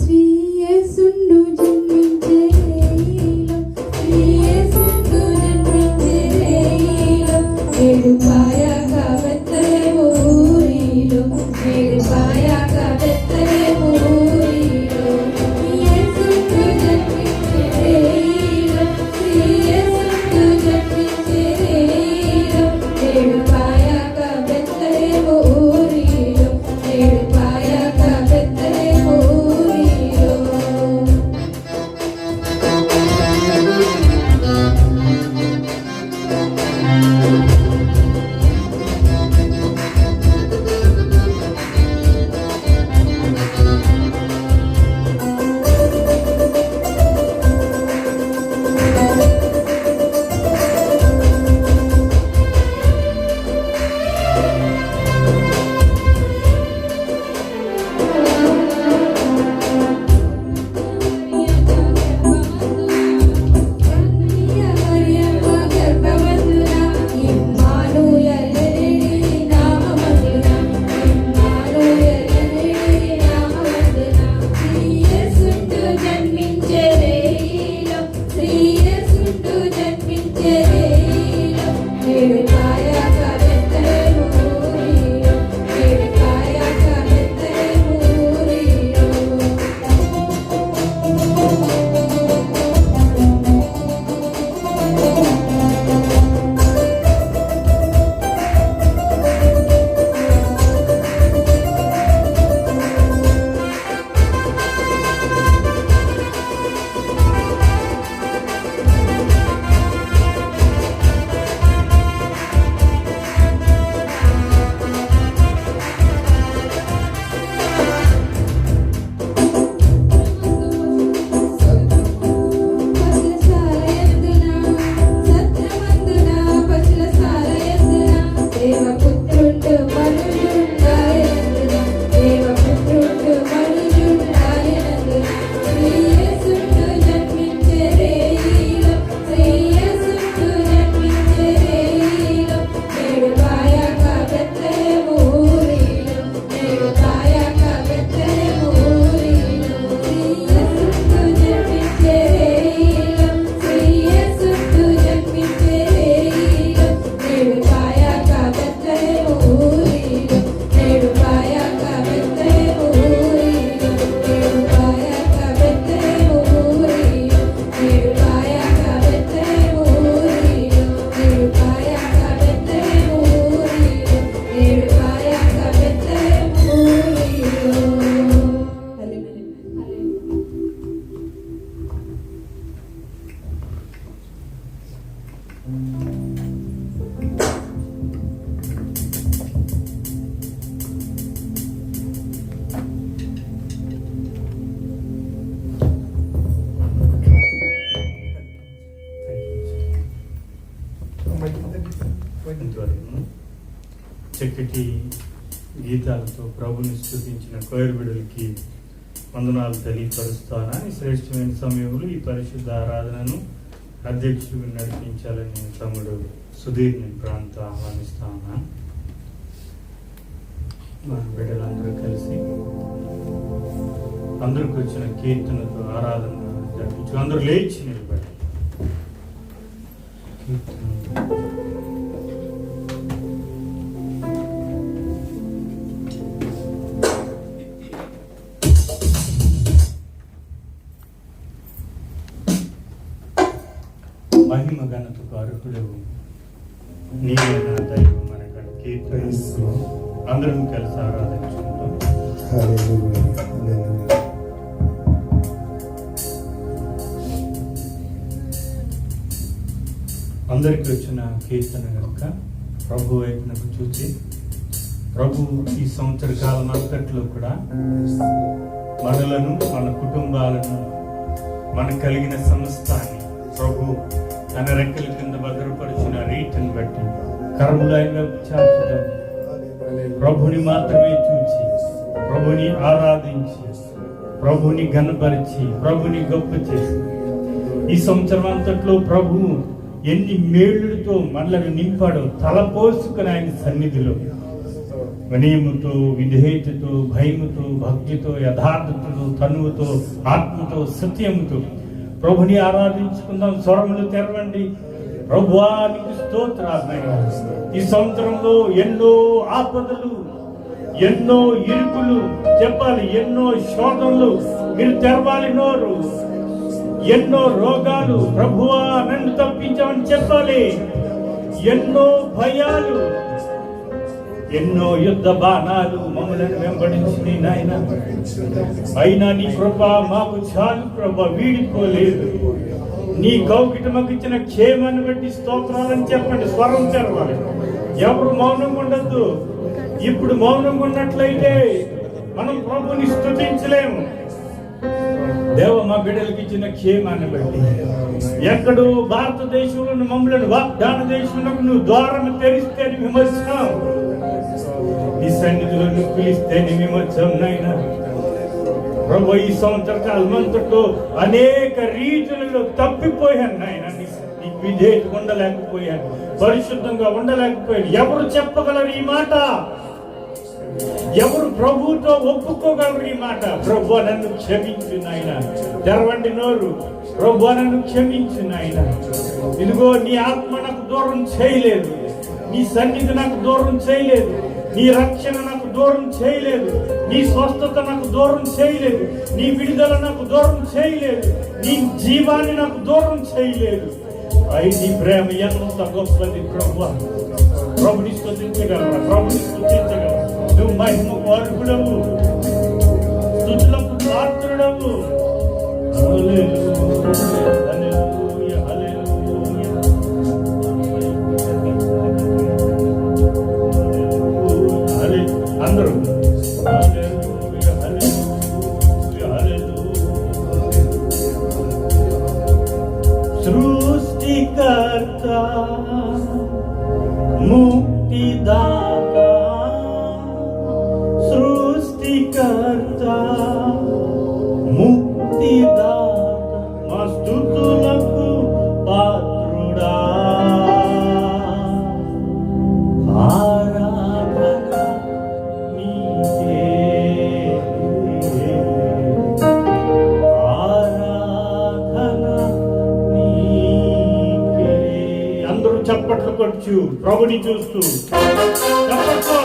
శ్రీయేసుండు జన్మించే రేయిలో, శ్రీయేసుండు జన్మించే రేయిలో, ఏడుపాయక బెత్లెహేము ఊరిలో, ఏడుపాయక బెత్లెహేము ఊరిలో, యేసుండు జన్మించే రేయిలో, శ్రీయేసుండు జన్మించే రేయిలో, ఏడుపాయక బెత్లెహేము ఊరిలో, ఏడుపాయక బెత్లెహేము ఊరిలో. చక్కటి గీతాలతో ప్రభుని స్తుతించిన కోయర్ బిడ్డలకి వందనాలు తెలియపరుస్తానా. ఈ శ్రేష్టమైన సమయంలో ఈ పరిశుద్ధ ఆరాధనను అధ్యక్షుడు నడిపించాలని తమ్ముడు సుధీర్ని ప్రాంత ఆహ్వానిస్తానా. మన బిడ్డలందరూ కలిసి అందరికి వచ్చిన కీర్తనతో ఆరాధన జరిపించు. అందరూ లేచి నిలబడి కీర్తన మహిమ ఘనతకు అర్హుడు నీవే నా దైవం మన కీర్తన అందరం కలిసి ఆరాధించుకుంటాం. అందరికి వచ్చిన కీర్తన కనుక ప్రభు వైపునకు చూసి ప్రభు ఈ సంవత్సర కాలం అంతట్లో కూడా మనలను మన కుటుంబాలను మనకు కలిగిన సమస్తాన్ని ప్రభు తన రెక్కల కింద భద్రపరిచిన రీతిని బట్టి కర్మలు ఆయన చాచడం ప్రభుని మాత్రమే చూచి ప్రభుని ఆరాధించి ప్రభుని ఘనపరిచి ప్రభుని గొప్ప చేసి ఈ సంవత్సరం అంతట్లో ప్రభు ఎన్ని మేళ్లతో మనలను నింపాడో తలపోసుకుని ఆయన సన్నిధిలో వినయముతో విధేయతతో భయముతో భక్తితో యథార్థతతో తనువుతో ఆత్మతో సత్యముతో ప్రభుని ఆరాధించుకుందాం. స్వరములు తెరవండి. ప్రభువా నీకు స్తోత్రాలు. ఈ సంవత్సరంలో ఎన్నో ఆపదలు, ఎన్నో ఇరుకులు చెప్పాలి, ఎన్నో శోధనలు మీరు తెరవాలి నోరు. ఎన్నో రోగాలు ప్రభువా నన్ను తప్పించామని చెప్పాలి. ఎన్నో భయాలు, ఎన్నో యుద్ధ బాణాలు మమ్మల్ని వెంబడించి నాయన, అయినా నీ కృప మాకు చాలు ప్రభా, వీడిపోలేదు. నీ కౌగిట మాకు ఇచ్చిన క్షేమాన్ని బట్టి స్తోత్రాలని చెప్పండి. స్వరం తెరవాలి. ఎవరు మౌనంగా ఉండద్దు. ఇప్పుడు మౌనంగా ఉన్నట్లయితే మనం ప్రభుని స్తుతించలేము. దేవ మా బిడ్డలకి ఇచ్చిన క్షేమాన్ని బట్టి ఎక్కడో భారతదేశంలో మమ్మల్ని వాగ్దాన దేశంలో నువ్వు ద్వారం తెరిస్తే విమర్శనం, నీ సన్నిధిలో నువ్వు పిలిస్తే నీ విమర్శనం నైనా ప్రభు. ఈ సంవత్సర కాలం అంతట్లో అనేక రీతులలో తప్పిపోయాను నాయన. నీకు విధేయత ఉండలేకపోయాను, పరిశుద్ధంగా ఉండలేకపోయాను. ఎవరు చెప్పగలరు ఈ మాట? ఎవరు ప్రభుతో ఒప్పుకోగలరు ఈ మాట? ప్రభు నన్ను క్షమించు నాయన. తెరవండి నోరు. ప్రభు నన్ను క్షమించు నాయన. ఇదిగో నీ ఆత్మ నాకు దూరం చేయలేదు, నీ సన్నిధి నాకు దూరం చేయలేదు, నీ రక్షణ నాకు దూరం చేయలేదు, నీ స్వస్థత నాకు దూరం చేయలేదు, నీ విడుదల నాకు దూరం చేయలేదు, నీ జీవాన్ని నాకు దూరం చేయలేదు. అయి నీ ప్రేమ ఎంత గొప్పది ప్రభు. ప్రభుని స్తుతించగలరా? ప్రభుని స్తుతించగలరా? నువ్వు మహిమకు అర్హుడవు, స్తుతులకు పాత్రుడవు. అందరూ సృష్టికర్త ముక్తిదాత, సృష్టికర్త ముక్తిదాత, మా స్తుతులకు పాత్రుడా. చప్పట్లు కొట్టు ప్రభుని చూస్తూ చప్పట్లు.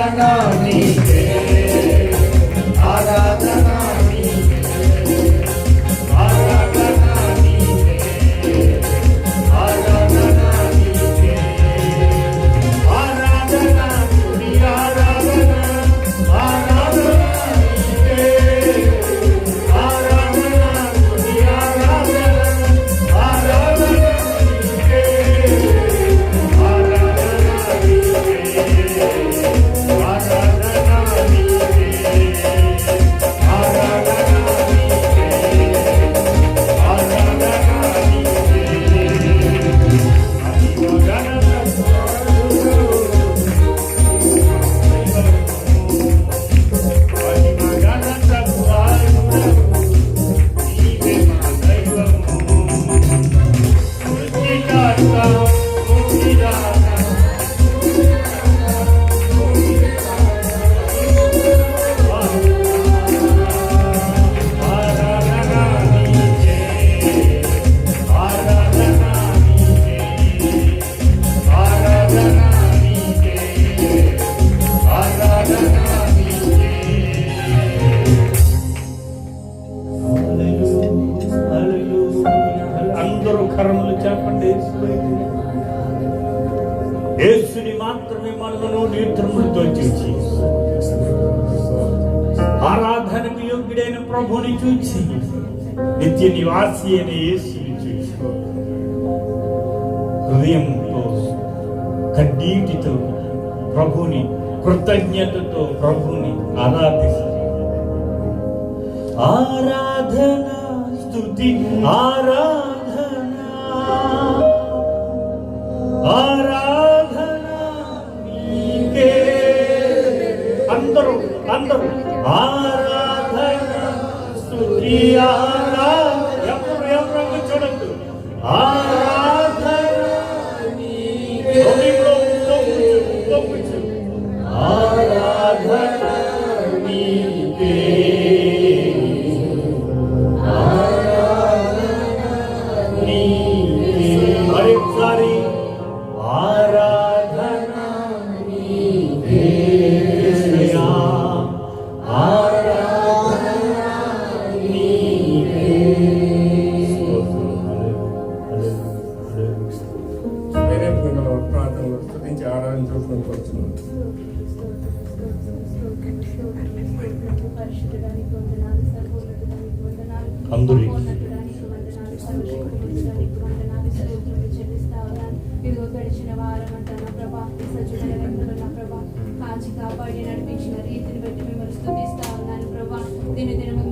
నీకే, ఆరాధన నీకే, ఆరాధన నీకే, ఆరాధన నీకే, ఆరాధన స్తుతి ఆరాధన, ఆరాధన నీకే, ఆరాధన స్తుతి ఆరాధన, ఆరాధన నీకే, ఆరాధన నీకే, ఆరాధన నీకే, ఆరాధన నీకే, ఆరాధన నీకే. అందరూ కర్మలు చెప్పండి. యేసుని మాత్రమే మనలను నేత్రములతో చూచి ఆరాధనకు యోగ్యుడైన ప్రభుని చూచి నిత్య నివాసి అయిన యేసుని చూచి హృదయంతో కన్నీటితో ప్రభుని కృతజ్ఞతతో ప్రభుని ఆరాధిస్తారు. ఆరాధన స్తుతి ఆరాధన, ఆరాధన నీకే. అందరూ ఆరాధన స్తుతి ఆరాధన. ఎవరు చూడద్దు. ఆరాధన నీకే. ఆరాధన నీకే, మరొకసారి ఆరాధన నీకే, ఆరాధన నీకే. ప్రార్థనలు స్తుతించి ఆరాధించుకుంటూ వచ్చున్నాం. అందరూ ఇదిగో గడిచిన వారం అంతా నా ప్రభా సజ్జుల వెంటనే నా ప్రభా కాచి కాపాడి నడిపించిన రీతిని బట్టి మిమ్మల్ని స్తుతిస్తా ఉన్నాను ప్రభా. దినదినము